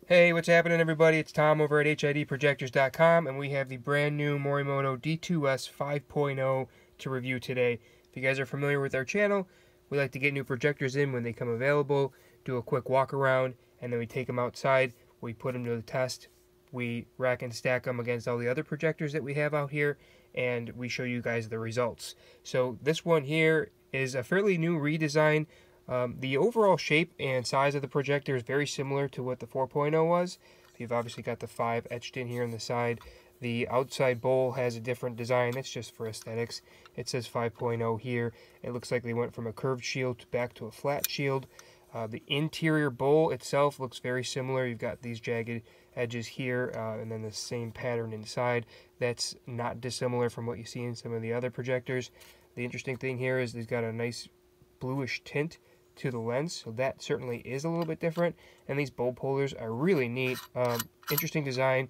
Hey, what's happening everybody? It's Tom over at HIDprojectors.com, and we have the brand new Morimoto D2S 5.0 to review today. If you guys are familiar with our channel, we like to get new projectors in when they come available, do a quick walk around, and then we take them outside, we put them to the test, we rack and stack them against all the other projectors that we have out here, and we show you guys the results. So this one here is a fairly new redesign. The overall shape and size of the projector is very similar to what the 4.0 was. You've obviously got the 5 etched in here on the side. The outside bowl has a different design. That's just for aesthetics. It says 5.0 here. It looks like they went from a curved shield back to a flat shield. The interior bowl itself looks very similar. You've got these jagged edges here and then the same pattern inside. That's not dissimilar from what you see in some of the other projectors. The interesting thing here is they've got a nice bluish tint to the lens, so that certainly is a little bit different. And these bulb holders are really neat. Interesting design.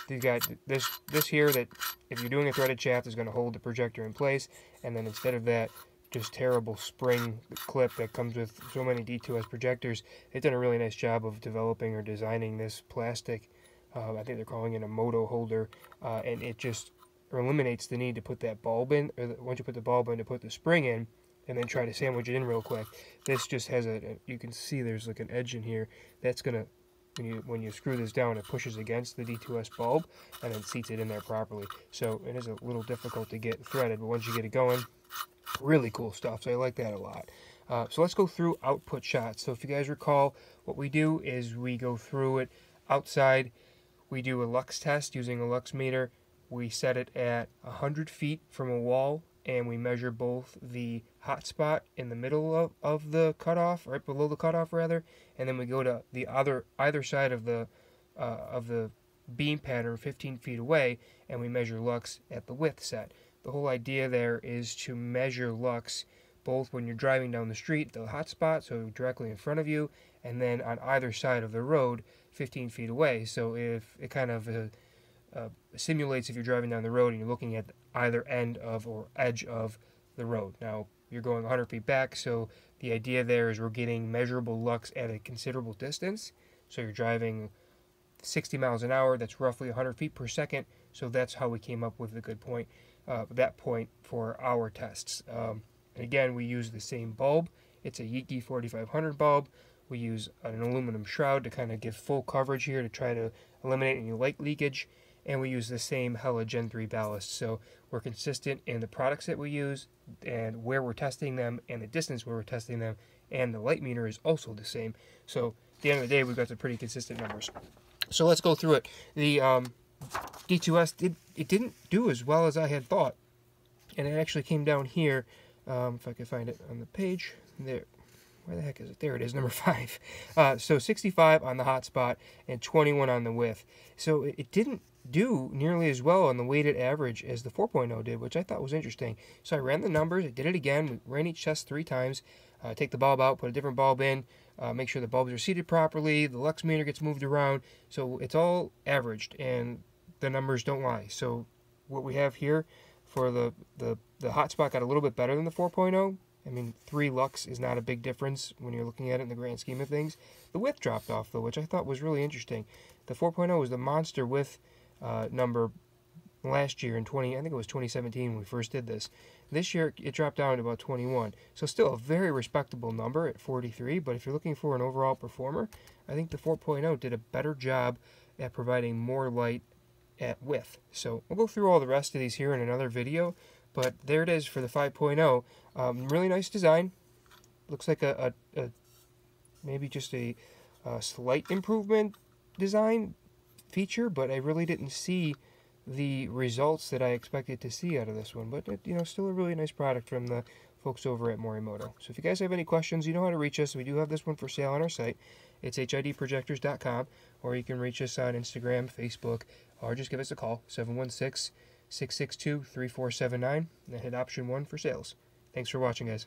You've got this here that if you're doing a threaded shaft is going to hold the projector in place, and then instead of that just terrible spring clip that comes with so many D2S projectors, they've done a really nice job of developing or designing this plastic, I think they're calling it a moto holder, and it just eliminates the need to put that bulb in, or once you put the bulb in, to put the spring in and then try to sandwich it in real quick. This just has you can see there's like an edge in here that's gonna, when you screw this down, it pushes against the D2S bulb and then seats it in there properly. So it is a little difficult to get threaded, but once you get it going, really cool stuff. So I like that a lot. So let's go through output shots. So if you guys recall, what we do is we go through it outside. We do a Lux test using a Lux meter. We set it at 100 feet from a wall, and we measure both the hot spot in the middle of the cutoff, right below the cutoff rather, and then we go to the either side of the beam pattern 15 feet away, and we measure lux at the width set. The whole idea there is to measure lux both when you're driving down the street, the hot spot, so directly in front of you, and then on either side of the road 15 feet away. So if it kind of simulates if you're driving down the road and you're looking at either end of or edge of the road. Now, you're going 100 feet back, so the idea there is we're getting measurable lux at a considerable distance. So you're driving 60 miles an hour, that's roughly 100 feet per second, so that's how we came up with the good point, that point for our tests. Again, we use the same bulb. It's a Yeeky 4500 bulb. We use an aluminum shroud to kind of give full coverage here to try to eliminate any light leakage. And we use the same Hella Gen 3 ballast. So we're consistent in the products that we use and where we're testing them and the distance where we're testing them, and the light meter is also the same. So at the end of the day, we've got some pretty consistent numbers. So let's go through it. The D2S didn't do as well as I had thought, and it actually came down here. If I could find it on the page there. Where the heck is it? There it is, number 5. So 65 on the hot spot and 21 on the width. So it didn't do nearly as well on the weighted average as the 4.0 did, which I thought was interesting. So I ran the numbers, I did it again, we ran each test 3 times, take the bulb out, put a different bulb in, make sure the bulbs are seated properly, the lux meter gets moved around, so it's all averaged, and the numbers don't lie. So what we have here for the hot spot got a little bit better than the 4.0. I mean, 3 lux is not a big difference when you're looking at it in the grand scheme of things. The width dropped off, though, which I thought was really interesting. The 4.0 was the monster width number last year in I think it was 2017 when we first did this. This year, it dropped down to about 21. So still a very respectable number at 43, but if you're looking for an overall performer, I think the 4.0 did a better job at providing more light at width. So we'll go through all the rest of these here in another video. But there it is for the 5.0. Really nice design. Looks like a maybe just a slight improvement design feature, but I really didn't see the results that I expected to see out of this one. But still a really nice product from the folks over at Morimoto. So if you guys have any questions, you know how to reach us. We do have this one for sale on our site. It's HIDprojectors.com, or you can reach us on Instagram, Facebook, or just give us a call, 716-662-3479, and hit option 1 for sales. Thanks for watching, guys.